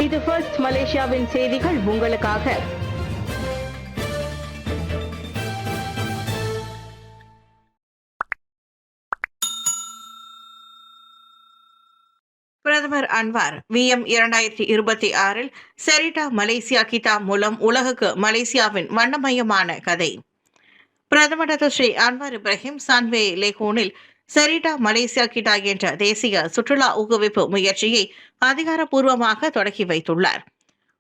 இது ஃபர்ஸ்ட் மலேசியாவின் செய்திகள் உங்களுக்காக. பிரதமர் அன்வார் VM 2026 செரிட்டா மலேசியா கிதாப் மூலம் உலகுக்கு மலேசியாவின் வண்ணமயமான கதை. பிரதமர் ஸ்ரீ அன்வார் இப்ராஹிம் சன்வே லேகூனில் செரிட்டா மலேசியா கிட்டா என்ற தேசிய சுற்றுலா ஊக்குவிப்பு முயற்சியை அதிகாரப்பூர்வமாக தொடக்கி வைத்துள்ளார்.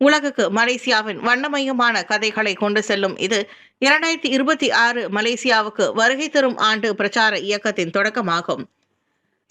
உலகுக்கு மலேசியாவின் வண்ணமயமான கதைகளை கொண்டு செல்லும் இது 2026 மலேசியாவுக்கு வருகை தரும் ஆண்டு பிரச்சார இயக்கத்தின் தொடக்கமாகும்.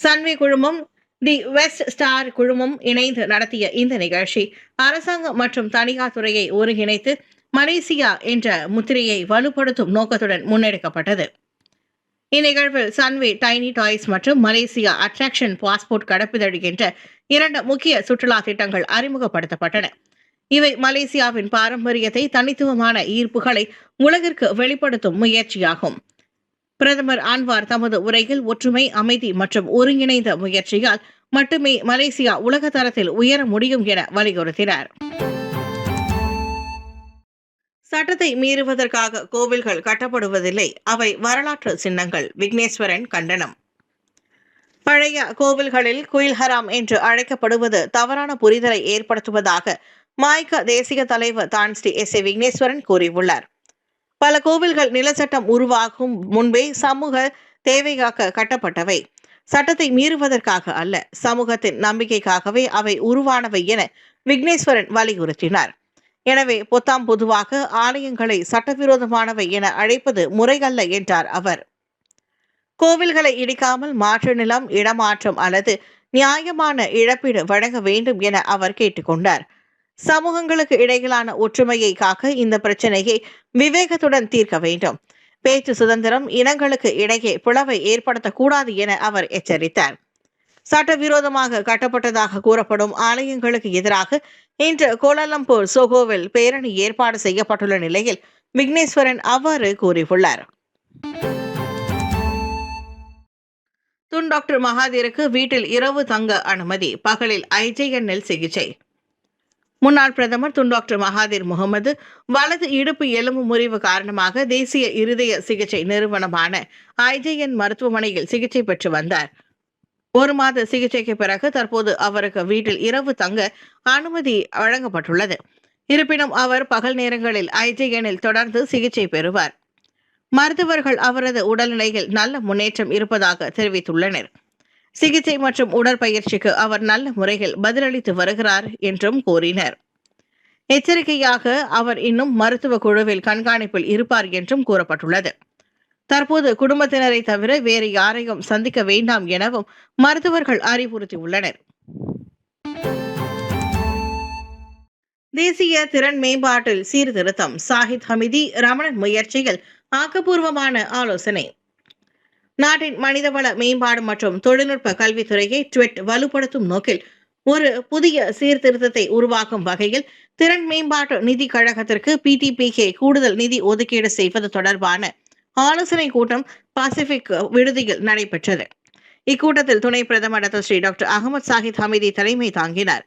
சன்வே குழுமம் தி வெஸ்ட் ஸ்டார் குழுமம் இணைந்து நடத்திய இந்த நிகழ்ச்சி அரசாங்கம் மற்றும் தனியார் துறையை ஒருங்கிணைத்து மலேசியா என்ற முத்திரையை வலுப்படுத்தும் நோக்கத்துடன் முன்னெடுக்கப்பட்டது. இந்நிகழ்வில் சன்வே டைனி டாய்ஸ் மற்றும் மலேசியா அட்ராக்ஷன் பாஸ்போர்ட் கடப்பிதழ் என்ற 2 முக்கிய சுற்றுலா திட்டங்கள் அறிமுகப்படுத்தப்பட்டன. இவை மலேசியாவின் பாரம்பரியத்தை, தனித்துவமான ஈர்ப்புகளை உலகிற்கு வெளிப்படுத்தும் முயற்சியாகும். பிரதமர் அன்வார் தமது உரையில் ஒற்றுமை, அமைதி மற்றும் ஒருங்கிணைந்த முயற்சியால் மட்டுமே மலேசியா உலக தரத்தில் உயர முடியும் என வலியுறுத்தினார். சட்டத்தை மீறுவதற்காக கோவில்கள் கட்டப்படுவதில்லை, அவை வரலாற்று சின்னங்கள். விக்னேஸ்வரன் கண்டனம். பழைய கோவில்களில் குயில் ஹராம் என்று அழைக்கப்படுவது தவறான புரிதலை ஏற்படுத்துவதாக மாய்க தேசிய தலைவர் தான் ஸ்ரீ SA விக்னேஸ்வரன் கூறியுள்ளார். பல கோவில்கள் நிலச்சட்டம் உருவாகும் முன்பே சமூக தேவைக்காக கட்டப்பட்டவை, சட்டத்தை மீறுவதற்காக அல்ல. சமூகத்தின் நம்பிக்கைக்காகவே அவை உருவானவை என விக்னேஸ்வரன் வலியுறுத்தினார். எனவே பொத்தாம் பொதுவாக ஆலயங்களை சட்டவிரோதமானவை என அழைப்பது முறையல்ல என்றார் அவர். கோவில்களை இடிக்காமல் மாற்று நிலம், இடமாற்றம் அல்லது நியாயமான இழப்பீடு வழங்க வேண்டும் என அவர் கேட்டுக்கொண்டார். சமூகங்களுக்கு இடையிலான ஒற்றுமையை காக்க இந்த பிரச்சனையை விவேகத்துடன் தீர்க்க வேண்டும். பேச்சு சுதந்திரம், இனங்களுக்கு இடையே பிளவை ஏற்படுத்தக்கூடாது என அவர் எச்சரித்தார். சட்டவிரோதமாக கட்டப்பட்டதாக கூறப்படும் ஆலயங்களுக்கு எதிராக இன்று கோலாலம்பூர் சோகோவில் பேரணி ஏற்பாடு செய்யப்பட்டுள்ள நிலையில் விக்னேஸ்வரன் அவ்வாறு கூறியுள்ளார். துன் டாக்டர் மகாதீருக்கு வீட்டில் இரவு தங்க அனுமதி, பகலில் IJN சிகிச்சை. முன்னாள் பிரதமர் துன் டாக்டர் மகாதீர் முகமது வலது இடுப்பு எலும்பு முறிவு காரணமாக தேசிய இருதய சிகிச்சை நிறுவனமான IJN மருத்துவமனையில் சிகிச்சை பெற்று வந்தார். 1 மாத சிகிச்சைக்கு பிறகு தற்போது அவருக்கு வீட்டில் இரவு தங்க அனுமதி வழங்கப்பட்டுள்ளது. இருப்பினும் அவர் பகல் நேரங்களில் IJN தொடர்ந்து சிகிச்சை பெறுவார். மருத்துவர்கள் அவரது உடல்நிலையில் நல்ல முன்னேற்றம் இருப்பதாக தெரிவித்துள்ளனர். சிகிச்சை மற்றும் உடற்பயிற்சிக்கு அவர் நல்ல முறையில் பதிலளித்து வருகிறார் என்றும் கூறினர். எச்சரிக்கையாக அவர் இன்னும் மருத்துவ குழுவில் கண்காணிப்பில் இருப்பார் என்றும் கூறப்பட்டுள்ளது. தற்போது குடும்பத்தினரை தவிர வேறு யாரையும் சந்திக்க வேண்டாம் எனவும் மருத்துவர்கள் அறிவுறுத்தியுள்ளனர். தேசிய திறன் மேம்பாட்டில் சீர்திருத்தம், சாஹித் ஹமிதி ரமணன் முயற்சியில் ஆக்கப்பூர்வமான ஆலோசனை. நாட்டின் மனிதவள மேம்பாடு மற்றும் தொழில்நுட்ப கல்வித்துறையை ட்வெட் வலுப்படுத்தும் நோக்கில் ஒரு புதிய சீர்திருத்தத்தை உருவாக்கும் வகையில் திறன் மேம்பாட்டு நிதி கழகத்திற்கு PTPK கூடுதல் நிதி ஒதுக்கீடு செய்வது தொடர்பான ஆலோசனை கூட்டம் பசிபிக் விடுதியில் நடைபெற்றது. இக்கூட்டத்தில் துணை பிரதமர் Sri doctor Ahmad Zahid Hamidi தலைமை தாங்கினார்.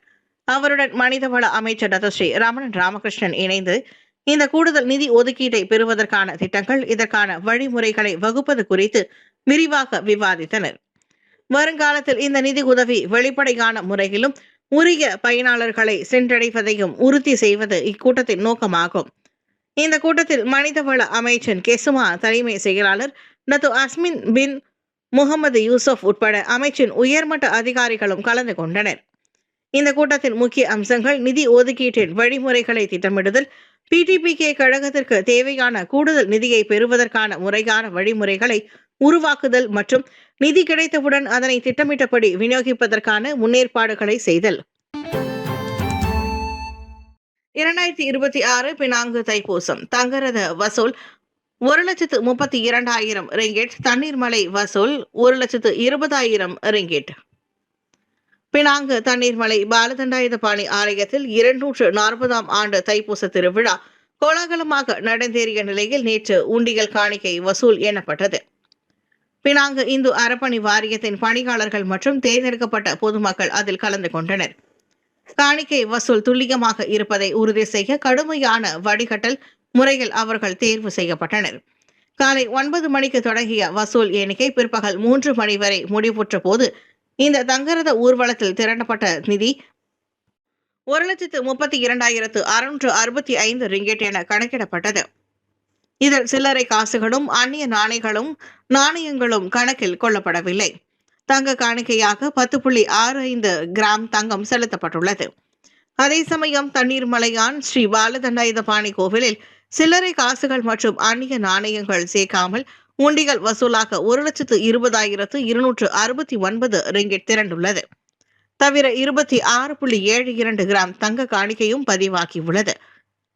அவருடன் மனிதவள அமைச்சர் ஸ்ரீ ரமணன் ராமகிருஷ்ணன் இணைந்து இந்த கூடுதல் நிதி ஒதுக்கீட்டை பெறுவதற்கான திட்டங்கள், இதற்கான வழிமுறைகளை வகுப்பது குறித்து விரிவாக விவாதித்தனர். வருங்காலத்தில் இந்த நிதி உதவி வெளிப்படையான முறையிலும் உரிய பயனாளர்களை சென்றடைவதையும் உறுதி செய்வது இக்கூட்டத்தின் நோக்கமாகும். இந்த கூட்டத்தில் மனிதவள அமைச்சர் கெசுமா தலைமை செயலாளர் அஸ்மின் பின் முகமது யூசுப் உட்பட அமைச்சின் உயர்மட்ட அதிகாரிகளும் கலந்து கொண்டனர். இந்த கூட்டத்தின் முக்கிய அம்சங்கள் நிதி ஒதுக்கீட்டின் வழிமுறைகளை திட்டமிடுதல், PTPK கழகத்திற்கு தேவையான கூடுதல் நிதியை பெறுவதற்கான முறையான வழிமுறைகளை உருவாக்குதல் மற்றும் நிதி கிடைத்தவுடன் அதனை திட்டமிட்டபடி விநியோகிப்பதற்கான முன்னேற்பாடுகளை செய்தல். 2026 பினாங்கு தைப்பூசம் தங்கரத வசூல் 1,32,000 ரிங்கிட், தண்ணீர்மலை வசூல் 1,20,000 ரிங்கிட். பினாங்கு தண்ணீர்மலை பாலதண்டாயுதபாணி ஆலயத்தில் 240ஆம் ஆண்டு தைப்பூச திருவிழா கோலாகலமாக நடந்தேறிய நிலையில் நேற்று உண்டியல் காணிக்கை வசூல் எண்ணப்பட்டது. பினாங்கு இந்து அறப்பணி வாரியத்தின் பணியாளர்கள் மற்றும் தேர்ந்தெடுக்கப்பட்ட பொதுமக்கள் அதில் கலந்து கொண்டனர். காணிக்கை வசூல் துல்லியமாக இருப்பதை உறுதி செய்ய கடுமையான வடிகட்டல் முறையில் அவர்கள் தேர்வு செய்யப்பட்டனர். காலை 9 மணிக்கு தொடங்கிய வசூல் எண்ணிக்கை பிற்பகல் 3 மணி வரை முடிவுற்ற போது இந்த தங்கரத ஊர்வலத்தில் திரட்டப்பட்ட நிதி 1,32,665 ரிங்கெட் என கணக்கிடப்பட்டது. இதில் சில்லறை காசுகளும் அந்நிய நாணயங்களும் கணக்கில் கொள்ளப்படவில்லை. தங்க காணிக்கையாக 10.65 கிராம் தங்கம் செலுத்தப்பட்டுள்ளது. அதே சமயம் தண்ணீர்மலையான் ஸ்ரீ பாலதண்டாயுதபாணி கோவிலில் சில்லறை காசுகள் மற்றும் அந்நிய நாணயங்கள் சேர்க்காமல் உண்டிகள் வசூலாக 1,20,269 ரிங்கெட் திரண்டுள்ளது. தவிர 26.72 கிராம் தங்க காணிக்கையும் பதிவாகியுள்ளது.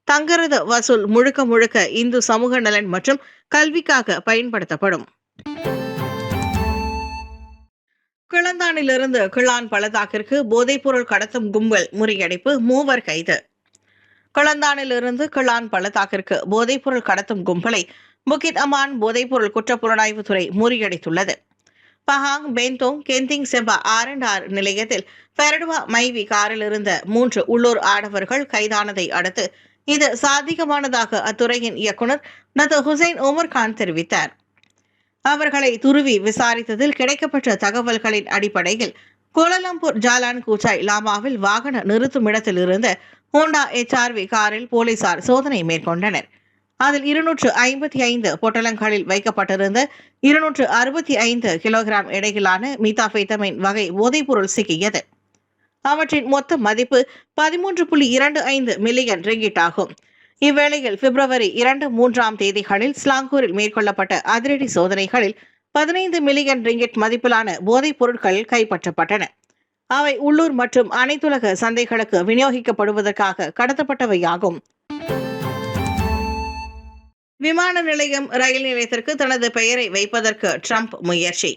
தங்கரத வசூல் முழுக்க இந்து சமூக நலன் மற்றும் கல்விக்காக பயன்படுத்தப்படும். கிளந்தானிலிருந்து கிளான் பள்ளத்தாக்கிற்கு போதைப்பொருள் கடத்தும் கும்பல் முறியடிப்பு, 3 கைது. கிளந்தானிலிருந்து கிளான் பள்ளத்தாக்கிற்கு போதைப்பொருள் கடத்தும் கும்பலை புக்கிட் அமான் போதைப்பொருள் குற்றப்புலனாய்வுத்துறை முறியடித்துள்ளது. Pahang, Bentong, Genting Semba R&R நிலையத்தில் பெரடுவா மைவி காரில் இருந்த 3 உள்ளூர் ஆடவர்கள் கைதானதை அடுத்து இது சாத்தியமானதாக அத்துறையின் இயக்குநர் டாக்டர் ஹுசைன் உமர்கான் தெரிவித்தார். அவர்களை துருவி விசாரித்ததில் கிடைக்கப்பட்ட தகவல்களின் அடிப்படையில் கோலாலம்பூர் ஜாலான் கூச்சாய் லாமாவில் வாகன நிறுத்துமிடத்தில் இருந்த ஹோண்டா HRV காரில் போலீசார் சோதனை மேற்கொண்டனர். அதில் 255 பொட்டலங்களில் வைக்கப்பட்டிருந்த 265 கிலோகிராம் எடையிலான மீதாபெத்தமைன் வகை போதைப்பொருள் சிக்கியது. அவற்றின் மொத்த மதிப்பு 13.25 மில்லியன் ரிங்கிட் ஆகும். இவ்வேளையில் பிப்ரவரி 2, 3 தேதிகளில் ஸ்லாங்கூரில் மேற்கொள்ளப்பட்ட அதிரடி சோதனைகளில் 15 மில்லியன் ரிங்கிட் மதிப்பிலான போதைப் பொருட்கள் கைப்பற்றப்பட்டன. அவை உள்ளூர் மற்றும் அனைத்துலக சந்தைகளுக்கு விநியோகிக்கப்படுவதற்காக கடத்தப்பட்டவையாகும். விமான நிலையம், ரயில் நிலையத்திற்கு தனது பெயரை வைப்பதற்கு ட்ரம்ப் முயற்சி.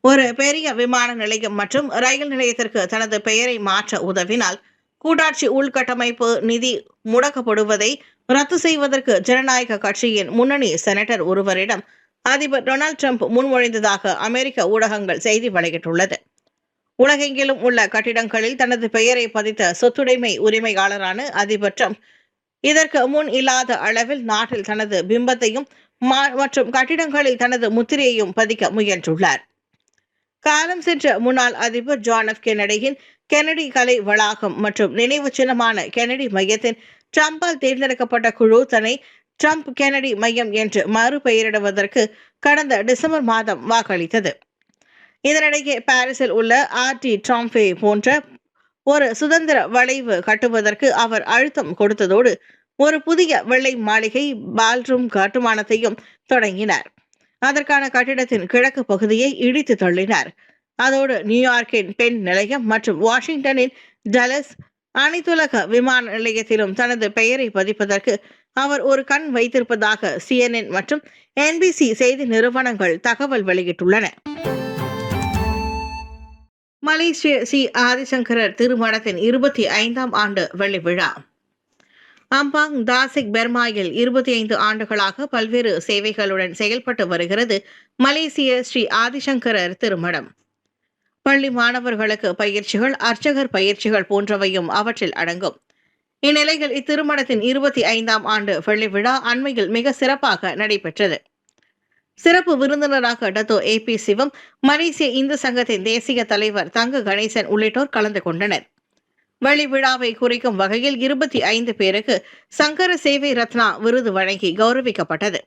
ஒரு பெரிய விமான நிலையம் மற்றும் ரயில் நிலையத்திற்கு தனது பெயரை மாற்ற உதவினால் கூட்டாட்சி உள்கட்டமைப்பு நிதி முடக்கப்படுவதை ரத்து செய்வதற்கு ஜனநாயக கட்சியின் முன்னணி செனட்டர் ஒருவரிடம் அதிபர் டொனால்டு ட்ரம்ப் முன்மொழிந்ததாக அமெரிக்க ஊடகங்கள் செய்தி வெளியிட்டுள்ளது. உலகெங்கிலும் உள்ள கட்டிடங்களில் தனது பெயரை பதித்த சொத்துடைமை உரிமையாளரான அதிபர் ட்ரம்ப் இதற்கு முன் இல்லாத அளவில் நாட்டில் தனது பிம்பத்தையும் மற்றும் கட்டிடங்களில் தனது முத்திரையையும் பதிக்க முயன்றுள்ளார். காலம் சென்ற முன்னாள் அதிபர் ஜான் எஃப் கென்னடியின் கென்னடி கலை வளாகம் மற்றும் நினைவு சின்னமான கென்னடி மையத்தின் ட்ரம்பால் தேர்ந்தெடுக்கப்பட்ட குழு தன்னை ட்ரம்ப் கென்னடி மையம் என்று மறுபெயரிடுவதற்கு கடந்த டிசம்பர் மாதம் வாக்களித்தது. இதனிடையே பாரிஸில் உள்ள ஆர்டி ட்ராம்பே போன்ற ஒரு சுதந்திர வளைவு கட்டுவதற்கு அவர் அழுத்தம் கொடுத்ததோடு ஒரு புதிய வெள்ளை மாளிகை பால்ரூம் கட்டுமானத்தையும் தொடங்கினார். அதற்கான கட்டிடத்தின் கிழக்கு பகுதியை இடித்து தள்ளினார். அதோடு நியூயார்க்கின் பென் நிலையம் மற்றும் வாஷிங்டனின் டலஸ் அனைத்துலக விமான நிலையத்திலும் தனது பெயரை பதிப்பதற்கு அவர் ஒரு கண் வைத்திருப்பதாக CNN மற்றும் NBC செய்தி நிறுவனங்கள் தகவல் வெளியிட்டுள்ளன. மலேசிய ஸ்ரீ ஆதிசங்கரர் திருமணத்தின் 25ஆம் ஆண்டு வெள்ளி விழா. அம்பாங் தாசிக் பெர்மாயில் 25 ஆண்டுகளாக பல்வேறு சேவைகளுடன் செயல்பட்டு வருகிறது மலேசிய ஸ்ரீ ஆதிசங்கரர் திருமணம். பள்ளி மாணவர்களுக்கு பயிற்சிகள், அர்ச்சகர் பயிற்சிகள் போன்றவையும் அவற்றில் அடங்கும். இந்நிலையில் இத்திருமணத்தின் 25ஆம் ஆண்டு வெள்ளி விழா அண்மையில் மிக சிறப்பாக நடைபெற்றது. சிறப்பு விருந்தினராக டத்தோ AP சிவம், மலேசிய இந்து சங்கத்தின் தேசிய தலைவர் தங்க கணேசன் உள்ளிட்டோர் கலந்து கொண்டனர். வெள்ளி விழாவை குறிக்கும் வகையில் 25 பேருக்கு சங்கர சேவை ரத்னா விருது வழங்கி கௌரவிக்கப்பட்டது.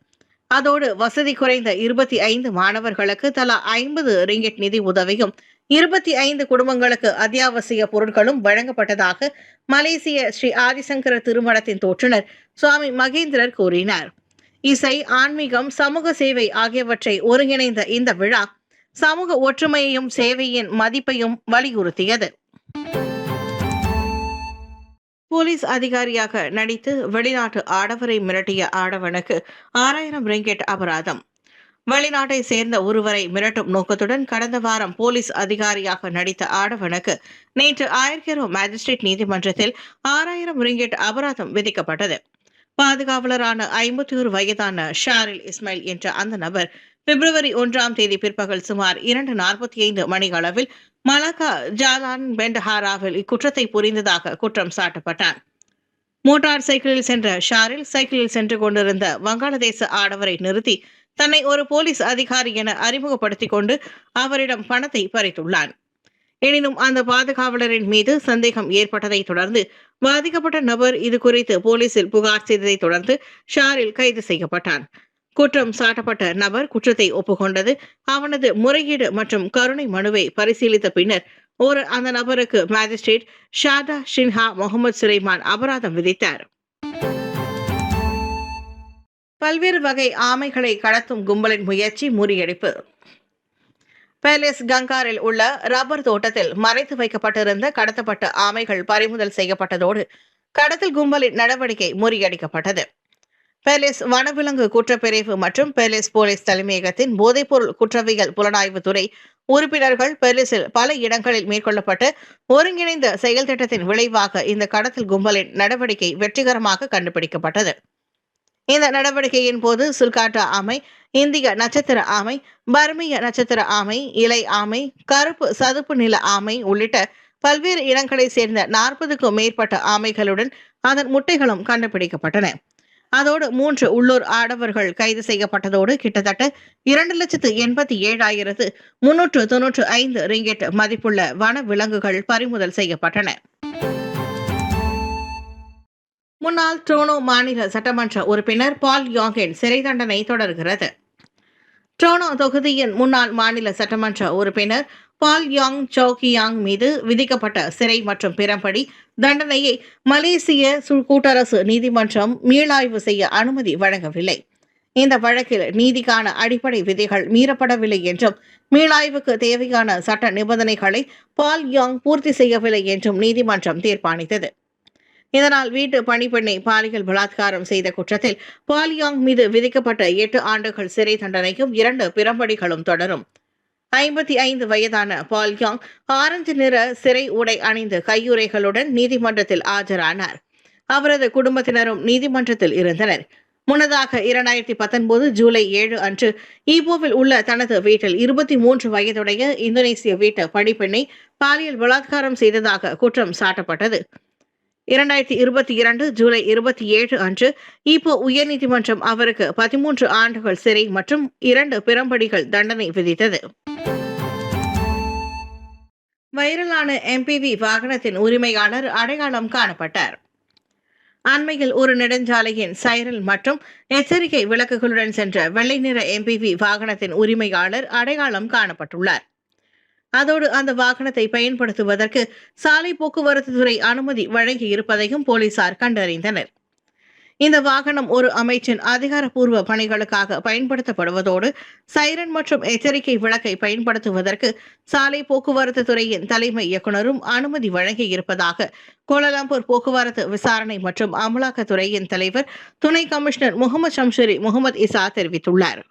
அதோடு வசதி குறைந்த 25 மாணவர்களுக்கு தலா 50 ரிங்கிட் நிதி உதவியும் 25 குடும்பங்களுக்கு அத்தியாவசிய பொருட்களும் வழங்கப்பட்டதாக மலேசிய ஸ்ரீ ஆதிசங்கர திருமணத்தின் தோற்றுநர் சுவாமி மகேந்திரர் கூறினார். இசை, ஆன்மீகம், சமூக சேவை ஆகியவற்றை ஒருங்கிணைந்த இந்த விழா சமூக ஒற்றுமையையும் சேவையின் மதிப்பையும் வலியுறுத்தியது. போலீஸ் அதிகாரியாக நடித்து வெளிநாட்டு ஆடவரை மிரட்டிய ஆடவனுக்கு 6000 ரிங்கெட் அபராதம். வெளிநாட்டை சேர்ந்த ஒருவரை மிரட்டும் நோக்கத்துடன் கடந்த வாரம் போலீஸ் அதிகாரியாக நடித்த ஆடவனுக்கு நேற்று ஆயர்கெரோ மேஜிஸ்ட்ரேட் நீதிமன்றத்தில் 6000 ரிங்கெட் அபராதம் விதிக்கப்பட்டது. பாதுகாவலரான 51 வயதான ஷாரில் இஸ்மாயில் என்ற அந்த நபர் பிப்ரவரி 1ஆம் தேதி பிற்பகல் சுமார் 2:45 மணி அளவில் மலாக்கா ஜாலான் பெண்டஹாராவில் இக்குற்றத்தை புரிந்ததாக குற்றம் சாட்டப்பட்டார். மோட்டார் சைக்கிளில் சென்ற ஷாரில் சைக்கிளில் சென்று கொண்டிருந்த வங்காளதேச ஆடவரை நிறுத்தி தன்னை ஒரு போலீஸ் அதிகாரி என அறிமுகப்படுத்திக் கொண்டு அவரிடம் பணத்தை பறித்துள்ளான். எனினும் அந்த பாதுகாவலரின் மீது சந்தேகம் ஏற்பட்டதை தொடர்ந்து பாதிக்கப்பட்ட நபர் இது குறித்து போலீசில் புகார் செய்ததை தொடர்ந்து ஷாரில் கைது செய்யப்பட்டான். குற்றம் சாட்டப்பட்ட நபர் குற்றத்தை ஒப்புக்கொண்டது. அவனது முறையீடு மற்றும் கருணை மனுவை பரிசீலித்த பின்னர் அந்த நபருக்கு மேஜிஸ்ட்ரேட் ஷாதா ஷின்ஹா முகமது சுலைமான் அபராதம் விதித்தார். பல்வேறு வகை ஆமைகளை கடத்தும் கும்பலின் முயற்சி முறியடிப்பு. பேலஸ் கங்காரில் உள்ள ரப்பர் தோட்டத்தில் மறைத்து வைக்கப்பட்டிருந்த கடத்தப்பட்ட ஆமைகள் பறிமுதல் செய்யப்பட்டதோடு கடத்தல் கும்பலின் நடவடிக்கை முறியடிக்கப்பட்டது. பேலஸ் வனவிலங்கு குற்றப்பிரிவு மற்றும் பேலஸ் போலீஸ் தலைமையகத்தின் போதைப்பொருள் குற்றவியல் புலனாய்வு துறை உறுப்பினர்கள் பேலஸில் பல இடங்களில் மேற்கொள்ளப்பட்ட ஒருங்கிணைந்த செயல் திட்டத்தின் விளைவாக இந்த கடத்தல் கும்பலின் நடவடிக்கை வெற்றிகரமாக கண்டுபிடிக்கப்பட்டது. இந்த நடவடிக்கையின் போது சுல்காட்டா ஆமை, இந்திய நட்சத்திர ஆமை, பர்மிய நட்சத்திர ஆமை, இலை ஆமை, கருப்பு சதுப்பு நில ஆமை உள்ளிட்ட பல்வேறு இனங்களைச் சேர்ந்த 40க்கும் மேற்பட்ட ஆமைகளுடன் அதன் முட்டைகளும் கண்டுபிடிக்கப்பட்டன. அதோடு 3 உள்ளூர் ஆடவர்கள் கைது செய்யப்பட்டதோடு கிட்டத்தட்ட 2,87,395 ரிங்கெட் மதிப்புள்ள வன விலங்குகள் பறிமுதல் செய்யப்பட்டன. முன்னாள் டோனோ மாநில சட்டமன்ற உறுப்பினர் பால் யாங்கின் சிறை தண்டனை தொடர்கிறது. டோனோ தொகுதியின் முன்னாள் மாநில சட்டமன்ற உறுப்பினர் பால் யாங் சௌகியாங் மீது விதிக்கப்பட்ட சிறை மற்றும் பிறம்படி தண்டனையை மலேசிய கூட்டரசு நீதிமன்றம் மீளாய்வு செய்ய அனுமதி வழங்கவில்லை. இந்த வழக்கில் நீதிக்கான அடிப்படை விதிகள் மீறப்படவில்லை என்றும் மீளாய்வுக்கு தேவையான சட்ட நிபந்தனைகளை பால் யாங் பூர்த்தி செய்யவில்லை என்றும் நீதிமன்றம் தீர்ப்பளித்தது. இதனால் வீட்டு பணிப்பெண்ணை பாலியல் பலாத்காரம் செய்த குற்றத்தில் பால் யாங் மீது விதிக்கப்பட்ட 8 ஆண்டுகள் சிறை தண்டனையும் 2 பிறம்படிகளும் தொடரும். 55 வயதான பால் யாங் ஆரஞ்சு நிற சிறை உடை அணிந்து கையுறைகளுடன் நீதிமன்றத்தில் ஆஜரானார். அவரது குடும்பத்தினரும் நீதிமன்றத்தில் இருந்தனர். முன்னதாக 2019 ஜூலை 7 அன்று ஈப்போவில் உள்ள தனது வீட்டில் 23 வயதுடைய இந்தோனேசிய வீட்டு பணிப்பெண்ணை பாலியல் பலாத்காரம் செய்ததாக குற்றம் சாட்டப்பட்டது. 2022 ஜூலை 27 அன்று ஈப்போ உயர்நீதிமன்றம் அவருக்கு 13 ஆண்டுகள் சிறை மற்றும் 2 பிறம்படிகள் தண்டனை விதித்தது. வைரலான MPV வாகனத்தின் உரிமையாளர் அடையாளம் காணப்பட்டார். அண்மையில் ஒரு நெடுஞ்சாலையின் சைரல் மற்றும் எச்சரிக்கை விளக்குகளுடன் சென்ற வெள்ளை நிற MPV வாகனத்தின் உரிமையாளர் அடையாளம் காணப்பட்டுள்ளார். அதோடு அந்த வாகனத்தை பயன்படுத்துவதற்கு சாலை போக்குவரத்து துறை அனுமதி வழங்கி இருப்பதையும் போலீசார் கண்டறிந்தனர். இந்த வாகனம் ஒரு அமைச்சின் அதிகாரப்பூர்வ பணிகளுக்காக பயன்படுத்தப்படுவதோடு சைரன் மற்றும் எச்சரிக்கை விளக்கை பயன்படுத்துவதற்கு சாலை போக்குவரத்து துறையின் தலைமை இயக்குநரும் அனுமதி வழங்கி இருப்பதாக கோலாலம்பூர் போக்குவரத்து விசாரணை மற்றும் அமலாக்கத்துறையின் தலைவர் துணை கமிஷனர் முகமது ஷம்ஷரி முகமது இசா தெரிவித்துள்ளார்.